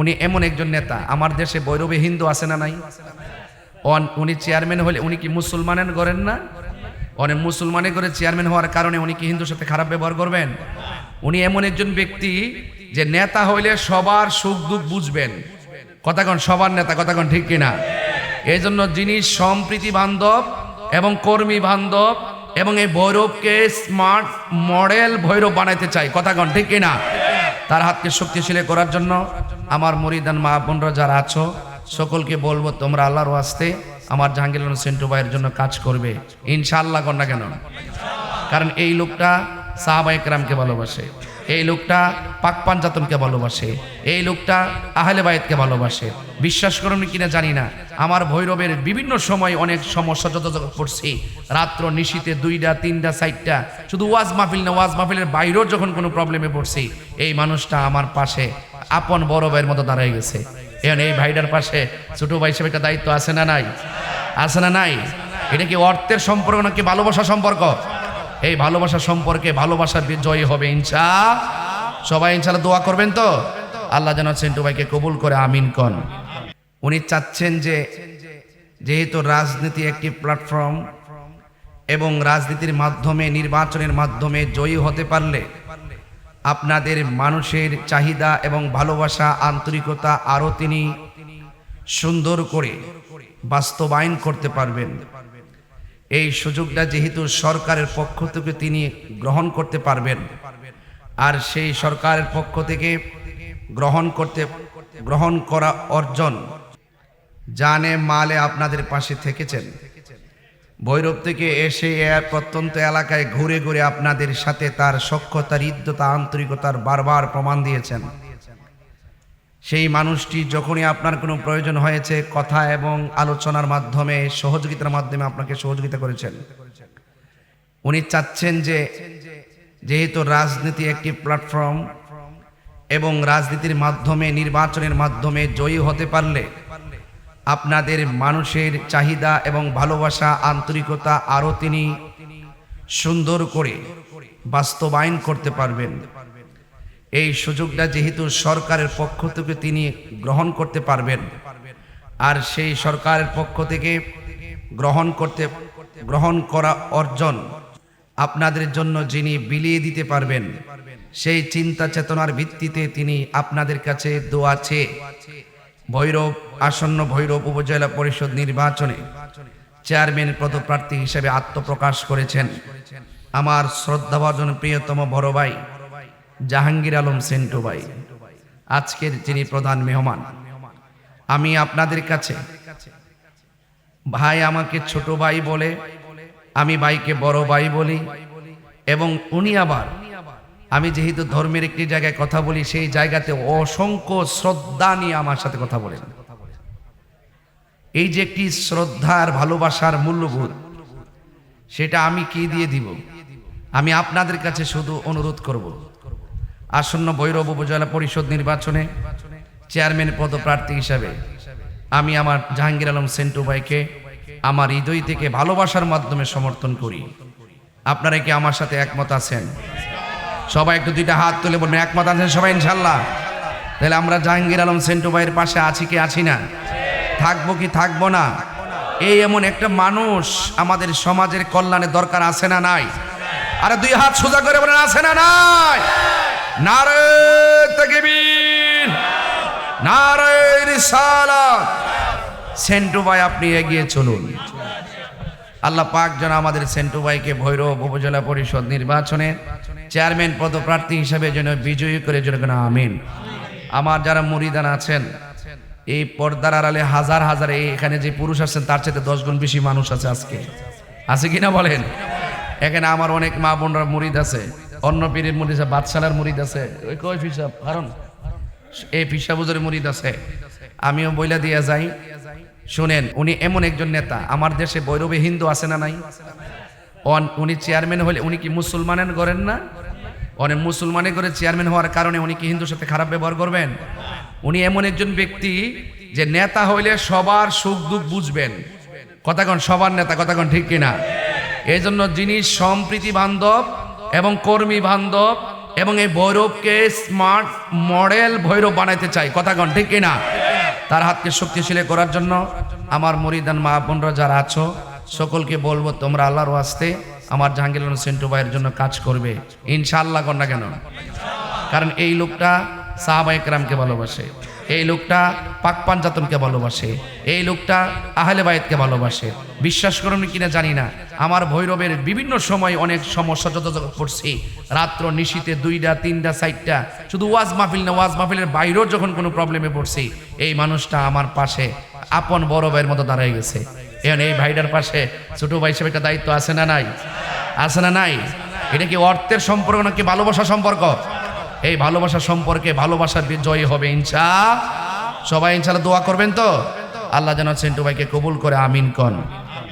উনি এমন একজন নেতা, আমার দেশে বৈরবে হিন্দু আছে না নাই? উনি চেয়ারম্যান হলে উনি কি মুসলমানের করেন না? অনেক মুসলমানে করে চেয়ারম্যান হওয়ার কারণে উনি কি হিন্দুর সাথে খারাপ ব্যবহার করবেন? উনি এমন একজন ব্যক্তি যে নেতা হইলে সবার সুখ দুঃখ বুঝবেন। কথাগণ সবার নেতা, কথাগণ ঠিক কিনা? এই জন্য যিনি সম্প্রীতি বান্ধব এবং কর্মী বান্ধব এবং এই ভৈরবকে স্মার্ট মডেল ভৈরব বানাইতে চাই, কথাগণ ঠিক কিনা? তার হাতকে শক্তিশালী করার জন্য আমার মুরিদান মা বোনরা যারা আছো সকলকে বলবো, তোমরা আল্লাহর ওয়াস্তে আমার জাহাঙ্গীর আলম সেন্টু ভাইয়ের জন্য কাজ করবে ইনশাআল্লাহ। কর না কেন? কারণ এই লোকটা সাহাবা একরামকে ভালোবাসে, এই লোকটা পাক পাঞ্জাতনকে ভালোবাসে, এই লোকটা আহলে বাইতকে ভালোবাসে। বিশ্বাস করুন কিনা জানি না, আমার ভৈরবের বিভিন্ন সময় অনেক সমস্যা যত পড়ছি, রাত্র নিশীতে 2টা 3টা 4টা, শুধু ওয়াজ মাহফিল না, ওয়াজ মাহফিলের বাইরেও যখন কোনো প্রবলেমে পড়ছি, এই মানুষটা আমার পাশে আপন বড় ভাইয়ের মতো দাঁড়ায় গেছে। এখন এই ভাইটার পাশে ছোট ভাই হিসেবে একটা দায়িত্ব আছে না নাই? আছে না নাই? এটা কি অর্থের সম্পর্ক নাকি ভালোবাসার সম্পর্ক? এই ভালোবাসা সম্পর্কে ভালোবাসার জয় হবে ইনশাআল্লাহ। সবাই ইনশাআল্লাহ দোয়া করবেন তো আল্লাহ যেন সেন্টু ভাইকে কবুল করে, আমিন কন। উনি চাচ্ছেন যে যেহেতু রাজনীতি একটি প্ল্যাটফর্ম এবং রাজনীতির মাধ্যমে নির্বাচনের মাধ্যমে জয়ী হতে পারলে আপনাদের মানুষের চাহিদা এবং ভালোবাসা আন্তরিকতা আরও তিনি সুন্দর করে বাস্তবায়ন করতে পারবেন। এই সুযোগটা যেহেতু সরকারের পক্ষ থেকে তিনি গ্রহণ করতে পারবেন, আর সেই সরকারের পক্ষ থেকে গ্রহণ করা অর্জন জানে মালে আপনাদের পাশে থেকেছেন। ভৈরব থেকে এসে প্রত্যন্ত এলাকায় ঘুরে ঘুরে আপনাদের সাথে তার সখ্যতা, হৃদ্যতা, আন্তরিকতার বারবার প্রমাণ দিয়েছেন। সেই মানুষটি যখনই আপনার কোনো প্রয়োজন হয়েছে কথা এবং আলোচনার মাধ্যমে, সহযোগিতার মাধ্যমে আপনাকে সহযোগিতা করেছেন। উনি চাচ্ছেন যে যেহেতু রাজনীতি একটি প্ল্যাটফর্ম এবং রাজনীতির মাধ্যমে নির্বাচনের মাধ্যমে জয়ী হতে পারলে আপনাদের মানুষের চাহিদা এবং ভালোবাসা আন্তরিকতা আরও তিনি সুন্দর করে বাস্তবায়ন করতে পারবেন। এই সুযোগটা যেহেতু সরকারের পক্ষ থেকে তিনি গ্রহণ করতে পারবেন, আর সেই সরকারের পক্ষ থেকে গ্রহণ করা অর্জন আপনাদের জন্য যিনি বিলিয়ে দিতে পারবেন, সেই চিন্তা চেতনার ভিত্তিতে তিনি আপনাদের কাছে দোয়া চেয়ে ভৈরব আসন্ন ভৈরব উপজেলা পরিষদ নির্বাচনে চেয়ারম্যান পদপ্রার্থী হিসেবে আত্মপ্রকাশ করেছেন আমার শ্রদ্ধাভাজন প্রিয়তম বড় ভাই জাহাঙ্গীর আলম সেন্টু ভাই। আজকের যিনি প্রধান মেহমান, আমি আপনাদের কাছে ভাই আমাকে ছোট ভাই বলে, আমি ভাইকে বড় ভাই বলি, এবং উনি আবার, আমি যেহেতু ধর্মের একটি জায়গায় কথা বলি, সেই জায়গাতে অসংখ্য শ্রদ্ধা নিয়ে আমার সাথে কথা বলেন। এই যে একটি শ্রদ্ধার ভালোবাসার মূল্যবোধ, সেটা আমি কি দিয়ে দিব? আমি আপনাদের কাছে শুধু অনুরোধ করব, আসন্ন ভৈরব উপজেলা পরিষদ নির্বাচনে চেয়ারম্যান পদপ্রার্থী হিসাবে আমি আমার জাহাঙ্গীর আলম সেন্টু ভাইকে আমার হৃদয় থেকে ভালোবাসার মাধ্যমে সমর্থন করি। আপনারা কি আমার সাথে একমত আছেন? সবাই একটু 2টা হাত তুলে বলবেন একমত আছেন সবাই ইনশাল্লাহ। তাহলে আমরা জাহাঙ্গীর আলম সেন্টু ভাইয়ের পাশে আছি কি আছি না? থাকবো কি থাকবো না? এই এমন একটা মানুষ আমাদের সমাজের কল্যাণে দরকার আছে না নাই? আরে 2 হাত সোজা করে বলেন আছে না নাই? নারে তাকবীর, নারে রিসালাত। সেন্টু ভাই আপনি এগিয়ে চলুন। আল্লাহ পাক যেন আমাদের সেন্টু ভাইকে ভৈরব উপজেলা পরিষদ নির্বাচনে চেয়ারম্যান পদপ্রার্থী হিসেবে যেন বিজয়ী করে যেন, আমিন। আমার যারা মুরিদান আছেন, এই পর্দার আড়ালে হাজার হাজার, এখানে যে পুরুষ আছেন তার চাইতে 10 গুণ বেশি মানুষ আছে আজকে, আছে কিনা বলেন? এখানে আমার অনেক মা বোনরা মুরিদ আছে, অন্য পীরের মুরিদ আছে, বাদশালার মুরিদ আছে, ওই কয় ফিসাব, কারণ এই ফিসাবুজের মুরিদ আছে। আমিও বইলা দিয়ে যাই, শুনেন, উনি এমন একজন নেতা, আমার দেশে ভৈরবে হিন্দু আছে না নাই? উনি চেয়ারম্যান হলে উনি কি মুসলমানের করেন না? অনেক মুসলমানে করে চেয়ারম্যান হওয়ার কারণে উনি কি হিন্দুর সাথে খারাপ ব্যবহার করবেন? উনি এমন একজন ব্যক্তি যে নেতা হইলে সবার সুখ দুঃখ বুঝবেন। কথাগণ সবার নেতা, কথাগণ ঠিক কিনা? এই জন্য যিনি সম্প্রীতি বান্ধব এবং কর্মী বান্ধব এবং এই ভৈরবকে স্মার্ট মডেল ভৈরব বানাইতে চাই, কথা কন ঠিক কিনা? তার হাতকে শক্তিশালী করার জন্য আমার মুরিদান মা বোনরা যারা আছো সকলকে বলবো তোমরা আল্লাহর ওয়াস্তে আমার জাহাঙ্গীর আলম সেন্টু ভাইয়ের জন্য কাজ করবে ইনশাআল্লাহ, কর না কেন? কারণ এই লোকটা সাহাবা একরামকে ভালোবাসে, এই লোকটা পাক পাঞ্জাতনকে ভালোবাসে, এই লোকটা আহলে বায়েতকে ভালোবাসে। বিশ্বাস করুন কিনা জানি না, আমার ভৈরবের বিভিন্ন সময় অনেক সমস্যা যত পড়ছি, রাত্র নিশীতে 2টা 3টা 4টা, শুধু ওয়াজ মাহফিল না, ওয়াজ মাহফিলের বাইরেও যখন কোনো প্রবলেমে পড়ছি, এই মানুষটা আমার পাশে আপন বড় ভাইয়ের মতো দাঁড়ায় গেছে। এখন এই ভাইটার পাশে ছোট ভাই হিসেবে একটা দায়িত্ব আছে না নাই? আছে না নাই? এটা কি অর্থের সম্পর্ক নাকি ভালোবাসা সম্পর্ক? এই ভালোবাসা সম্পর্কে ভালোবাসা জয় হবে সবাই ইনশাআল্লাহ দোয়া করবেন তো? আল্লাহ যেন সেন্টু ভাইকে কবুল করে, আমিন কন।